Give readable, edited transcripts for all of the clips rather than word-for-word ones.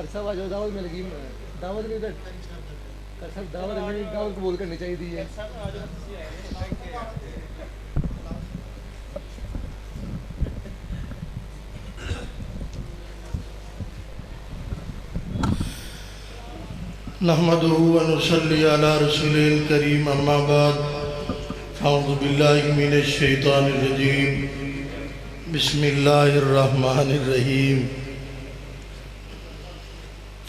کرسا ہوا جو دعوت میں لگی دعوت میں کرسا دعوت قبول کرنی چاہیے تھی نحمده ونصلي على رسوله الكريم اما بعد اعوذ بالله من الشيطان الرجيم بسم الله الرحمن الرحيم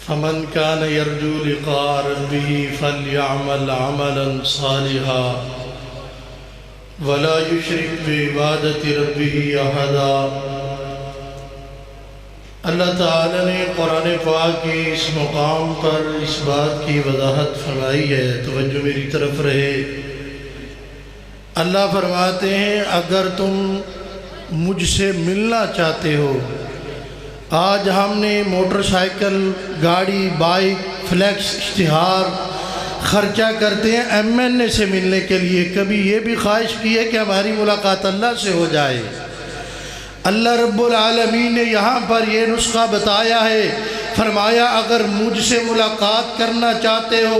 فمن كان يرجو لقاء ربه فليعمل عملا صالحا ولا يشرك بعبادة ربه احدا۔ اللہ تعالیٰ نے قرآن پاک کی اس مقام پر اس بات کی وضاحت فرمائی ہے، توجہ میری طرف رہے۔ اللہ فرماتے ہیں اگر تم مجھ سے ملنا چاہتے ہو، آج ہم نے موٹر سائیکل، گاڑی، بائک، فلیکس، اشتہار خرچہ کرتے ہیں ایم این اے سے ملنے کے لیے، کبھی یہ بھی خواہش کی ہے کہ ہماری ملاقات اللہ سے ہو جائے؟ اللہ رب العالمین نے یہاں پر یہ نسخہ بتایا ہے، فرمایا اگر مجھ سے ملاقات کرنا چاہتے ہو،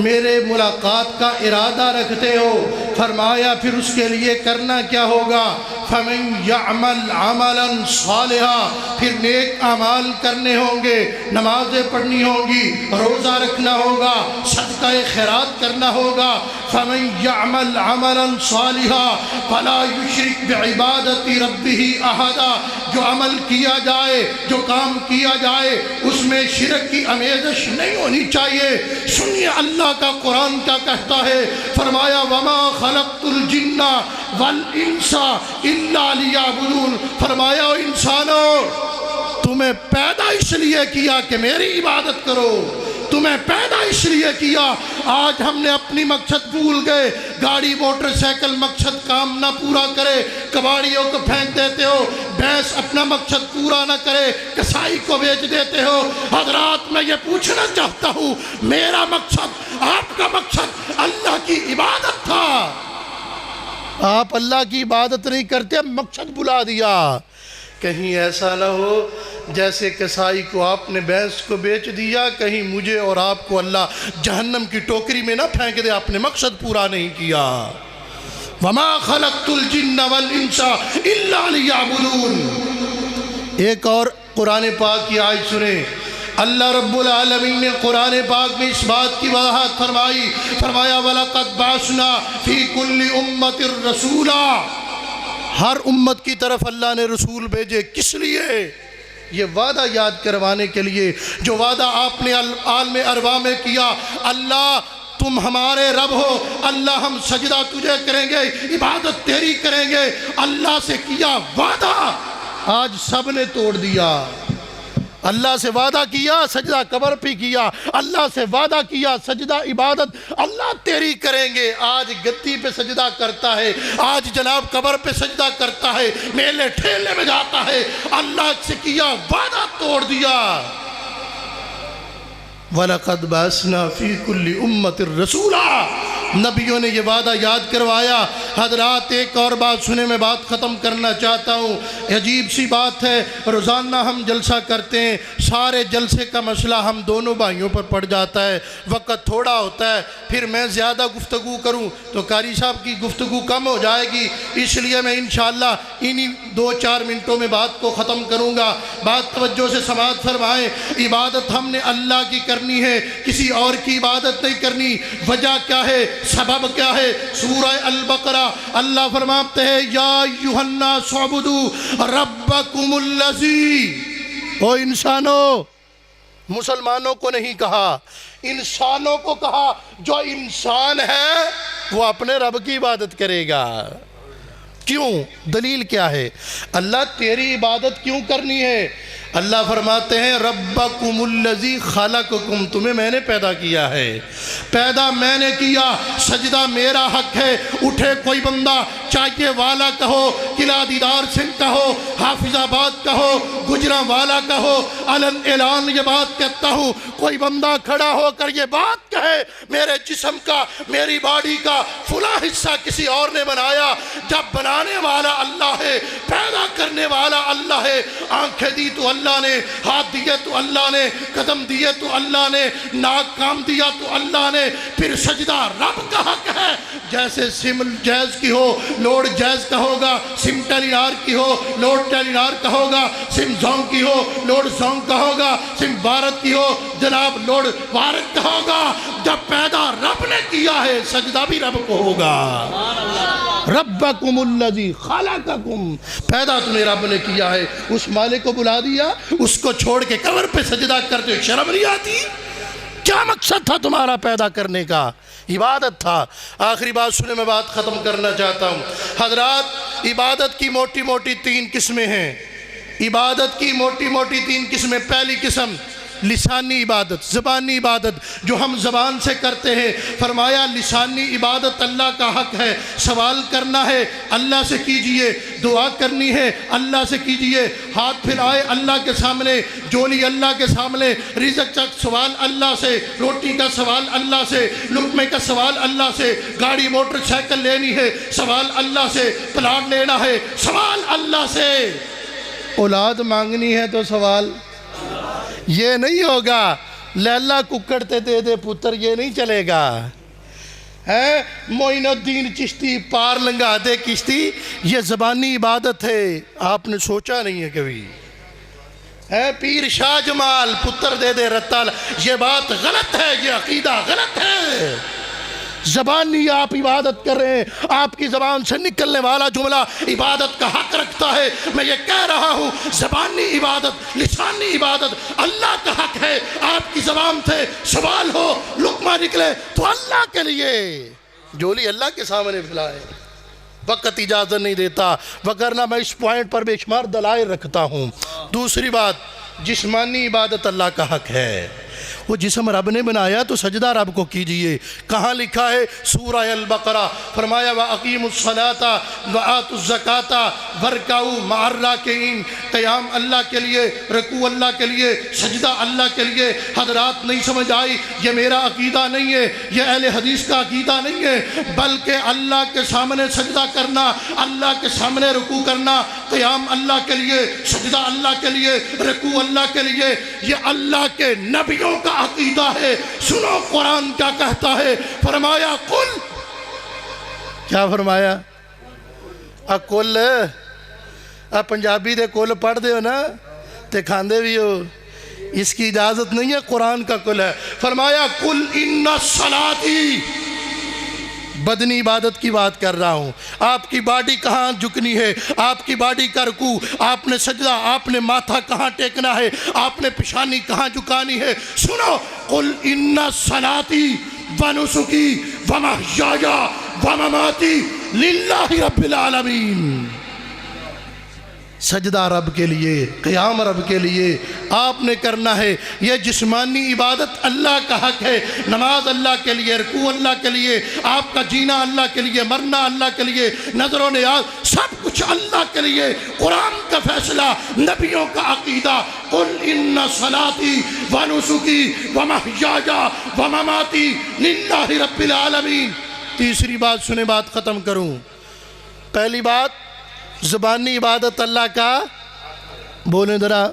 میرے ملاقات کا ارادہ رکھتے ہو، فرمایا پھر اس کے لیے کرنا کیا ہوگا؟ فَمَنْ يَعْمَلْ عَمَلًا صَالِحًا، پھر نیک اعمال کرنے ہوں گے، نمازیں پڑھنی ہوں گی، روزہ رکھنا ہوگا، صدقہ خیرات کرنا ہوگا۔ فَمَنْ يَعْمَلْ عَمَلًا صَالِحًا فَلَا يُشْرِكْ بِعِبَادَةِ رَبِّهِ أَحَدًا، جو عمل کیا جائے، جو کام کیا جائے، اس میں شرک کی آمیزش نہیں ہونی چاہیے۔ سنیے اللہ کا قرآن کیا کہتا ہے، فرمایا وَمَا خَلَقْتُ الْجِنَّ وَالْإِنسَ إِلَّا لِيَعْبُدُونَ، فرمایا انسانوں تمہیں پیدا اس لیے کیا کہ میری عبادت کرو، تمہیں پیدا اس لیے کیا۔ آج ہم نے اپنی مقصد بھول گئے، گاڑی موٹر سائیکل مقصد کام نہ پورا کرے کباڑیوں کو پھینک دیتے ہو، بھینس اپنا مقصد پورا نہ کرے کسائی کو بیچ دیتے ہو۔ حضرات میں یہ پوچھنا چاہتا ہوں، میرا مقصد، آپ کا مقصد اللہ کی عبادت تھا، آپ اللہ کی عبادت نہیں کرتے، مقصد بلا دیا۔ کہیں ایسا نہ ہو جیسے کسائی کو آپ نے بھینس کو بیچ دیا، کہیں مجھے اور آپ کو اللہ جہنم کی ٹوکری میں نہ پھینک دے، آپ نے مقصد پورا نہیں کیا۔ وَمَا خَلَقْتُ الْجِنَّ وَالْإِنسَ إِلَّا لِيَعْبُدُونَ۔ ایک اور قرآن پاک کی آیت سنیں، اللہ رب العالمین نے قرآن پاک میں اس بات کی وضاحت فرمائی، فرمایا وَلَقَدْ بَعَثْنَا فِي كُلِّ أُمَّةٍ رَسُولًا، ہر امت کی طرف اللہ نے رسول بھیجے، کس لیے؟ یہ وعدہ یاد کروانے کے لیے جو وعدہ آپ نے عالم ارواح میں کیا، اللہ تم ہمارے رب ہو، اللہ ہم سجدہ تجھے کریں گے، عبادت تیری کریں گے، اللہ سے کیا وعدہ آج سب نے توڑ دیا۔ اللہ سے وعدہ کیا، سجدہ قبر پہ کیا، اللہ سے وعدہ کیا، سجدہ عبادت اللہ تیری کریں گے، آج گدی پہ سجدہ کرتا ہے، آج جناب قبر پہ سجدہ کرتا ہے، میلے ٹھیلے میں جاتا ہے، اللہ سے کیا وعدہ توڑ دیا۔ وَلَقَدْ بَعَثْنَا فِي كُلِّ أُمَّةٍ رَسُولًا، نبیوں نے یہ وعدہ یاد کروایا۔ حضرات ایک اور بات سنے، میں بات ختم کرنا چاہتا ہوں، عجیب سی بات ہے، روزانہ ہم جلسہ کرتے ہیں، سارے جلسے کا مسئلہ ہم دونوں بھائیوں پر پڑ جاتا ہے، وقت تھوڑا ہوتا ہے، پھر میں زیادہ گفتگو کروں تو قاری صاحب کی گفتگو کم ہو جائے گی، اس لیے میں انشاءاللہ انہی 2-4 منٹوں میں بات کو ختم کروں گا۔ بات توجہ سے سماعت فرمائیں، عبادت ہم نے اللہ کی کرنی ہے، کسی اور کی عبادت نہیں کرنی۔ وجہ کیا ہے، سبب کیا ہے؟ سورہ البقرہ اللہ فرماتے ہیں یا ایھا الناس اعبدوا ربکم الذی، او انسانوں، مسلمانوں کو نہیں کہا، انسانوں کو کہا، جو انسان ہے وہ اپنے رب کی عبادت کرے گا۔ کیوں؟ دلیل کیا ہے؟ اللہ تیری عبادت کیوں کرنی ہے؟ اللہ فرماتے ہیں ربکم الذی خلقکم، تمہیں میں نے پیدا کیا ہے، پیدا میں نے کیا، سجدہ میرا حق ہے۔ اٹھے کوئی بندہ، چاہیے والا کہو، قلعہ دیدار سنگھ کہو، حافظ آباد کہو، گجراں والا کہو، علن اعلان یہ بات کہتا ہوں، کوئی بندہ کھڑا ہو کر یہ بات کہے میرے جسم کا، میری باڈی کا فلاں حصہ کسی اور نے بنایا، جب بنانے والا اللہ ہے، پیدا کرنے والا اللہ ہے، آنکھیں دی تو اللہ نے، ہاتھ دیے تو اللہ نے، قدم دیے تو اللہ نے، ناک کام دیا تو اللہ نے، پھر سجدہ رب کا حق ہے۔ جیسے سم جیز کی ہو لوڈ جیز کا ہوگا، سم ٹیلینار کی ہو لوڈ ٹیلینار کا ہوگا، سم زونگ کی ہو لوڈ زونگ کا ہوگا، سم بھارت کی ہو جناب لوڈ بھارت کا ہوگا۔ جب پیدا رب نے کیا ہے سجدہ بھی رب کو ہوگا۔ ربکم الذی خلقکم، پیدا تمہیں رب نے کیا ہے، اس مالک کو بلا دیا، اس کو چھوڑ کے قبر پہ سجدہ کرتے ہو، شرم نہیں آتی؟ کیا مقصد تھا تمہارا پیدا کرنے کا؟ عبادت تھا۔ آخری بات سنے، میں بات ختم کرنا چاہتا ہوں حضرات۔ عبادت کی موٹی موٹی تین قسمیں ہیں، عبادت کی موٹی موٹی تین قسمیں۔ پہلی قسم لسانی عبادت، زبانی عبادت جو ہم زبان سے کرتے ہیں۔ فرمایا لسانی عبادت اللہ کا حق ہے، سوال کرنا ہے اللہ سے کیجئے، دعا کرنی ہے اللہ سے کیجئے، ہاتھ پھیلائے اللہ کے سامنے، جولی اللہ کے سامنے، رزق کا سوال اللہ سے، روٹی کا سوال اللہ سے، لقمے کا سوال اللہ سے، گاڑی موٹر سائیکل لینی ہے سوال اللہ سے، پلاٹ لینا ہے سوال اللہ سے، اولاد مانگنی ہے تو سوال یہ نہیں ہوگا لیلا ککڑتے دے دے پتر، یہ نہیں چلے گا۔ معین الدین چشتی پار لنگا دے کشتی، یہ زبانی عبادت ہے، آپ نے سوچا نہیں ہے کبھی۔ پیر شاہ جمال پتر دے دے رتال، یہ بات غلط ہے، یہ عقیدہ غلط ہے۔ زبانی آپ عبادت کر رہے ہیں، آپ کی زبان سے نکلنے والا جملہ عبادت کا حق رکھتا ہے۔ میں یہ کہہ رہا ہوں زبانی عبادت، لسانی عبادت اللہ کا حق ہے۔ آپ کی زبان سے سوال ہو، لقمہ نکلے تو اللہ کے لیے، جولی اللہ کے سامنے پھیلائے۔ وقت اجازت نہیں دیتا، وگرنہ میں اس پوائنٹ پر بے شمار دلائل رکھتا ہوں۔ دوسری بات، جسمانی عبادت اللہ کا حق ہے، وہ جسم رب نے بنایا تو سجدہ رب کو کیجئے۔ کہاں لکھا ہے؟ سورہ البقرہ، فرمایا وَأَقِيمُوا الصَّلَاةَ وَآتُوا الزَّكَاةَ وَارْكَعُوا مَعَ الرَّاكِعِينَ، قیام اللہ کے لیے، رکوع اللہ کے لیے، سجدہ اللہ کے لیے۔ حضرات نہیں سمجھ آئی؟ یہ میرا عقیدہ نہیں ہے، یہ اہل حدیث کا عقیدہ نہیں ہے، بلکہ اللہ کے سامنے سجدہ کرنا، اللہ کے سامنے رکوع کرنا، قیام اللہ کے لیے، سجدہ اللہ کے لیے، رکوع اللہ کے لیے، یہ اللہ کے نبیوں کا عقیدہ ہے۔ سنو قرآن کیا کہتا ہے، فرمایا قل، کیا فرمایا؟ قل، پنجابی دے قل پڑھ دے ہو نا تے کھاندے بھی ہو، اس کی اجازت نہیں ہے، قرآن کا قل ہے۔ فرمایا قل ان صلاتی، بدنی عبادت کی بات کر رہا ہوں، آپ کی باڈی کہاں جھکنی ہے، آپ کی باڈی کا رکوع، آپ نے سجدہ، آپ نے ماتھا کہاں ٹیکنا ہے، آپ نے پیشانی کہاں جھکانی ہے۔ سنو قل ان صلاتی ونسکی ومحیای ومماتی للہ رب العالمین، سجدہ رب کے لیے، قیام رب کے لیے آپ نے کرنا ہے۔ یہ جسمانی عبادت اللہ کا حق ہے، نماز اللہ کے لیے، رکوع اللہ کے لیے، آپ کا جینا اللہ کے لیے، مرنا اللہ کے لیے، نظر و نیاز سب کچھ اللہ کے لیے۔ قرآن کا فیصلہ، نبیوں کا عقیدہ، قل ان صلاتی ونسکی ومحیای ومماتی للہ رب العالمین۔ تیسری بات سنے، بات ختم کروں۔ پہلی بات، زبانی عبادت اللہ کا، بولیں ذرا،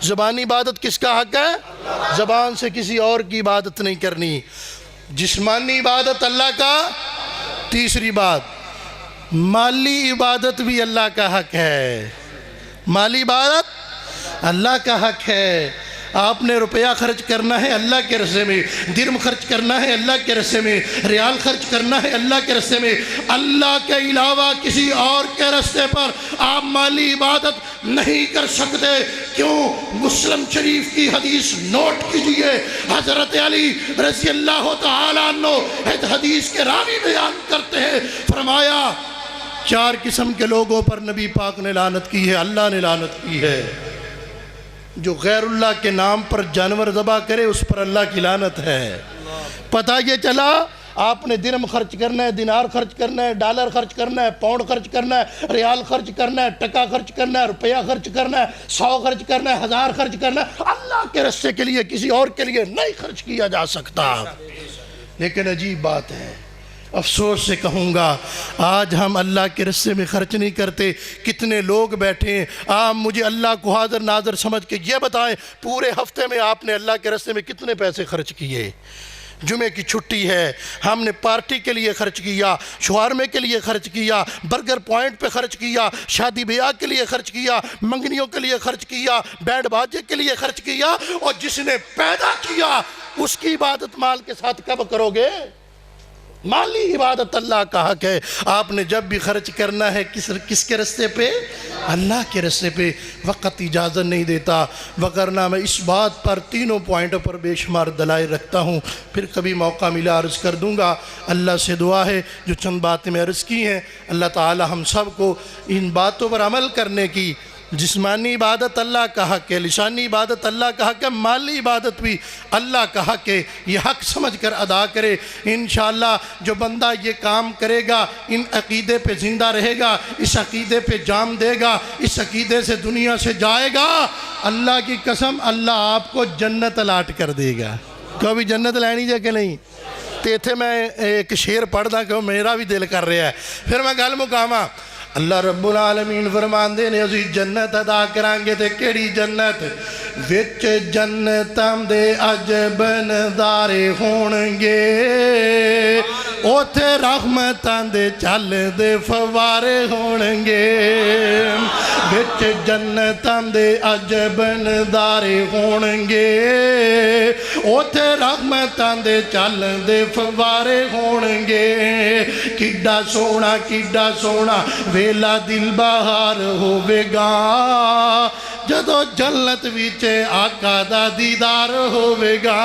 زبانی عبادت کس کا حق ہے؟ زبان سے کسی اور کی عبادت نہیں کرنی۔ جسمانی عبادت اللہ کا۔ تیسری بات، مالی عبادت بھی اللہ کا حق ہے، مالی عبادت اللہ کا حق ہے۔ آپ نے روپیہ خرچ کرنا ہے اللہ کے رستے میں، درم خرچ کرنا ہے اللہ کے رستے میں، ریال خرچ کرنا ہے اللہ کے رستے میں۔ اللہ کے علاوہ کسی اور کے رستے پر آپ مالی عبادت نہیں کر سکتے۔ کیوں؟ مسلم شریف کی حدیث نوٹ کیجئے، حضرت علی رضی اللہ تعالیٰ عنہ حدیث کے راوی بیان کرتے ہیں، فرمایا 4 قسم کے لوگوں پر نبی پاک نے لعنت کی ہے، اللہ نے لعنت کی ہے۔ جو غیر اللہ کے نام پر جانور ذبح کرے اس پر اللہ کی لعنت ہے۔ پتہ یہ چلا آپ نے درہم خرچ کرنا ہے، دینار خرچ کرنا ہے، ڈالر خرچ کرنا ہے، پاؤنڈ خرچ کرنا ہے، ریال خرچ کرنا ہے، ٹکا خرچ کرنا ہے، روپیہ خرچ کرنا ہے، 100 خرچ کرنا ہے، 1000 خرچ کرنا ہے، اللہ کے راستے کے لیے کسی اور کے لیے نہیں خرچ کیا جا سکتا۔ لیکن عجیب بات ہے، افسوس سے کہوں گا آج ہم اللہ کے راستے میں خرچ نہیں کرتے۔ کتنے لوگ بیٹھے ہیں، آپ مجھے اللہ کو حاضر ناظر سمجھ کے یہ بتائیں پورے ہفتے میں آپ نے اللہ کے راستے میں کتنے پیسے خرچ کیے؟ جمعے کی چھٹی ہے، ہم نے پارٹی کے لیے خرچ کیا، شوہرمے کے لیے خرچ کیا، برگر پوائنٹ پہ خرچ کیا، شادی بیاہ کے لیے خرچ کیا، منگنیوں کے لیے خرچ کیا، بینڈ باجے کے لیے خرچ کیا، اور جس نے پیدا کیا اس کی عبادت مال کے ساتھ کب کرو گے؟ مالی عبادت اللہ کا حق ہے۔ آپ نے جب بھی خرچ کرنا ہے کس کے راستے پہ؟ اللہ کے راستے پہ۔ وقت اجازت نہیں دیتا، وگرنہ میں اس بات پر تینوں پوائنٹوں پر بے شمار دلائل رکھتا ہوں، پھر کبھی موقع ملا عرض کر دوں گا۔ اللہ سے دعا ہے جو چند باتیں میں عرض کی ہیں، اللہ تعالی ہم سب کو ان باتوں پر عمل کرنے کی، جسمانی عبادت اللہ کا حق ہے، لسانی عبادت اللہ کا حق ہے، مالی عبادت بھی اللہ کا حق ہے، یہ حق سمجھ کر ادا کرے۔ انشاءاللہ جو بندہ یہ کام کرے گا، ان عقیدے پہ زندہ رہے گا، اس عقیدے پہ جام دے گا، اس عقیدے سے دنیا سے جائے گا، اللہ کی قسم اللہ آپ کو جنت الاٹ کر دے گا۔ کبھی جنت لینی جائے کہ نہیں؟ تیتھے میں ایک شعر پڑھدا کہ میرا بھی دل کر رہا ہے، پھر میں گل مکاواں۔ اللہ رب العالمین فرمان دے نے اسی جنت ادا کرانگے تے کیڑی جنت؟ وچ جنتاں دے عجب نظارے ہونگے، اوتھے رحمتاں دے چل دے فوارے ہونگے، وچ جنتاں دے عجب نظارے ہونگے، اوتھے رحمتاں دے چل دے فوارے ہونگے، کڈا سونا ویلا دل بہار ہوے گا، جدو جنت ویچے آقا دا دیدار ہوے گا۔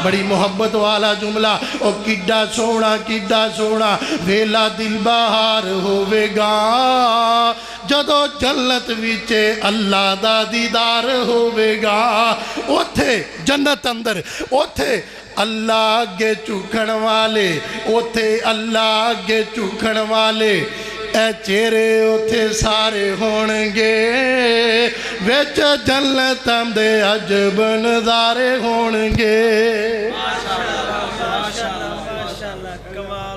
بڑی محبت والا جملہ، او کڈا سونا ویلا دل بہار ہوے گا، جدو جنت ویچے اللہ دا دیدار ہوے گا۔ اوتھے جنت اندر، اوتھے اللہ آگے چکھن والے، اوتھے اللہ آگے چکھن والے، اے چہرے اوتھے سارے ہونگے، وچ جنتاں دے عجب نظارے ہونگے۔